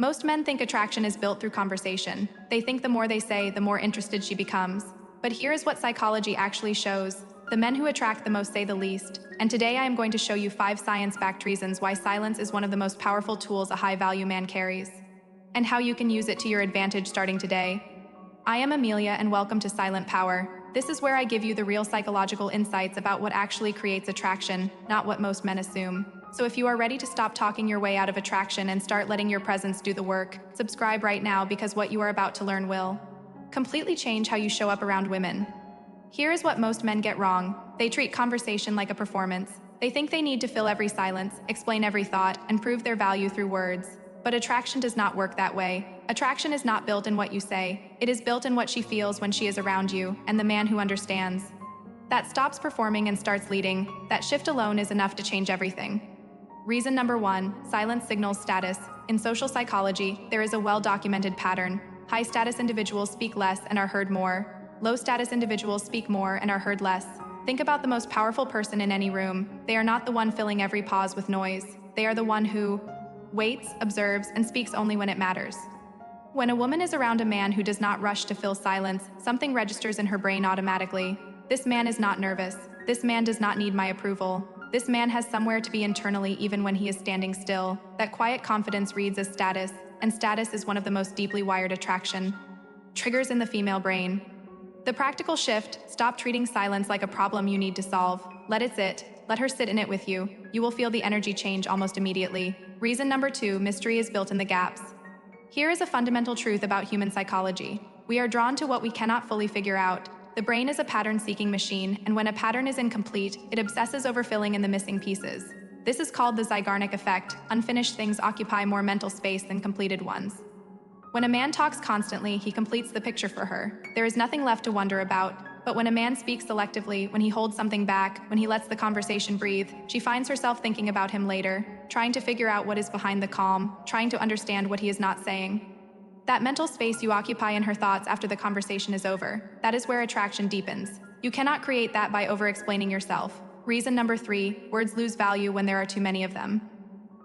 Most men think attraction is built through conversation. They think the more they say, the more interested she becomes. But here is what psychology actually shows. The men who attract the most say the least. And today I am going to show you 5 science-backed reasons why silence is one of the most powerful tools a high-value man carries, and how you can use it to your advantage starting today. I am Amelia, and welcome to Silent Power. This is where I give you the real psychological insights about what actually creates attraction, not what most men assume. So if you are ready to stop talking your way out of attraction and start letting your presence do the work, subscribe right now, because what you are about to learn will completely change how you show up around women. Here is what most men get wrong. They treat conversation like a performance. They think they need to fill every silence, explain every thought, and prove their value through words. But attraction does not work that way. Attraction is not built in what you say. It is built in what she feels when she is around you, and the man who understands, that stops performing and starts leading. That shift alone is enough to change everything. Reason number 1, silence signals status. In social psychology, there is a well-documented pattern. High-status individuals speak less and are heard more. Low-status individuals speak more and are heard less. Think about the most powerful person in any room. They are not the one filling every pause with noise. They are the one who waits, observes, and speaks only when it matters. When a woman is around a man who does not rush to fill silence, something registers in her brain automatically. This man is not nervous. This man does not need my approval. This man has somewhere to be internally even when he is standing still. That quiet confidence reads as status, and status is one of the most deeply wired attraction triggers in the female brain. The practical shift: stop treating silence like a problem you need to solve. Let it sit. Let her sit in it with you. You will feel the energy change almost immediately. Reason number 2, mystery is built in the gaps. Here is a fundamental truth about human psychology. We are drawn to what we cannot fully figure out. The brain is a pattern-seeking machine, and when a pattern is incomplete, it obsesses over filling in the missing pieces. This is called the Zeigarnik effect. Unfinished things occupy more mental space than completed ones. When a man talks constantly, he completes the picture for her. There is nothing left to wonder about. But when a man speaks selectively, when he holds something back, when he lets the conversation breathe, she finds herself thinking about him later, trying to figure out what is behind the calm, trying to understand what he is not saying. That mental space you occupy in her thoughts after the conversation is over, that is where attraction deepens. You cannot create that by over-explaining yourself. Reason number 3, words lose value when there are too many of them.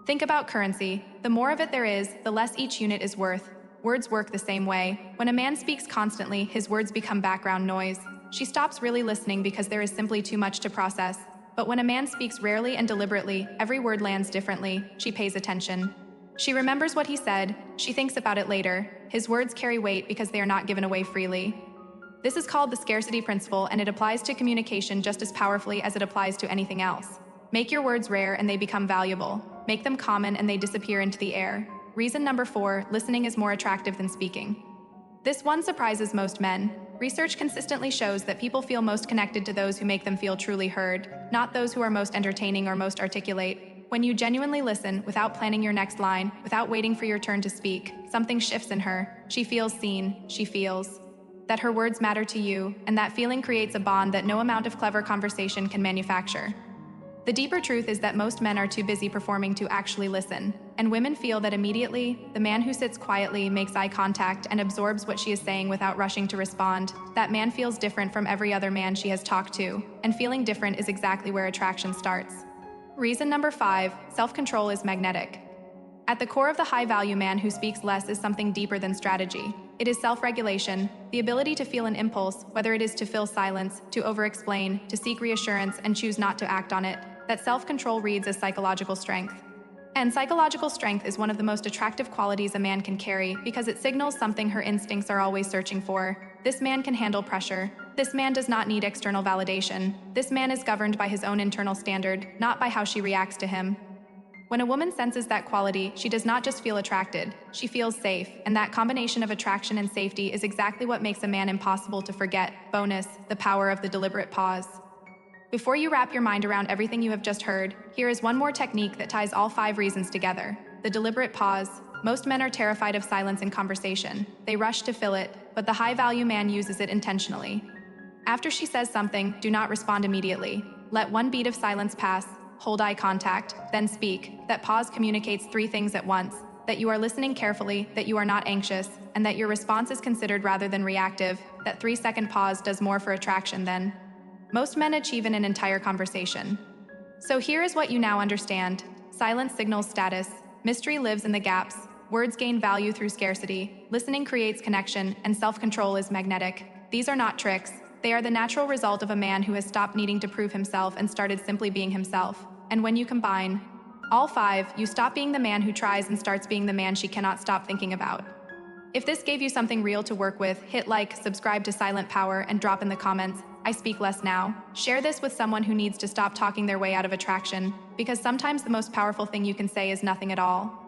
Think about currency. The more of it there is, the less each unit is worth. Words work the same way. When a man speaks constantly, his words become background noise. She stops really listening because there is simply too much to process. But when a man speaks rarely and deliberately, every word lands differently. She pays attention. She remembers what he said. She thinks about it later. His words carry weight because they are not given away freely. This is called the scarcity principle, and it applies to communication just as powerfully as it applies to anything else. Make your words rare and they become valuable. Make them common and they disappear into the air. Reason number 4, listening is more attractive than speaking. This one surprises most men. Research consistently shows that people feel most connected to those who make them feel truly heard, not those who are most entertaining or most articulate. When you genuinely listen, without planning your next line, without waiting for your turn to speak, something shifts in her. She feels seen. She feels that her words matter to you, and that feeling creates a bond that no amount of clever conversation can manufacture. The deeper truth is that most men are too busy performing to actually listen, and women feel that immediately. The man who sits quietly, makes eye contact, and absorbs what she is saying without rushing to respond, that man feels different from every other man she has talked to, and feeling different is exactly where attraction starts. Reason number 5, self-control is magnetic. At the core of the high-value man who speaks less is something deeper than strategy. It is self-regulation, the ability to feel an impulse, whether it is to fill silence, to over-explain, to seek reassurance, and choose not to act on it. That self-control reads as psychological strength. And psychological strength is one of the most attractive qualities a man can carry because it signals something her instincts are always searching for. This man can handle pressure. This man does not need external validation. This man is governed by his own internal standard, not by how she reacts to him. When a woman senses that quality, she does not just feel attracted, she feels safe, and that combination of attraction and safety is exactly what makes a man impossible to forget. Bonus, the power of the deliberate pause. Before you wrap your mind around everything you have just heard, here is one more technique that ties all 5 reasons together. The deliberate pause. Most men are terrified of silence in conversation. They rush to fill it, but the high-value man uses it intentionally. After she says something, do not respond immediately. Let one beat of silence pass, hold eye contact, then speak. That pause communicates 3 things at once: that you are listening carefully, that you are not anxious, and that your response is considered rather than reactive. That 3-second pause does more for attraction than most men achieve in an entire conversation. So here is what you now understand. Silence signals status. Mystery lives in the gaps. Words gain value through scarcity. Listening creates connection, and self-control is magnetic. These are not tricks. They are the natural result of a man who has stopped needing to prove himself and started simply being himself. And when you combine all five, you stop being the man who tries and starts being the man she cannot stop thinking about. If this gave you something real to work with, hit like, subscribe to Silent Power, and drop in the comments, "I speak less now." Share this with someone who needs to stop talking their way out of attraction, because sometimes the most powerful thing you can say is nothing at all.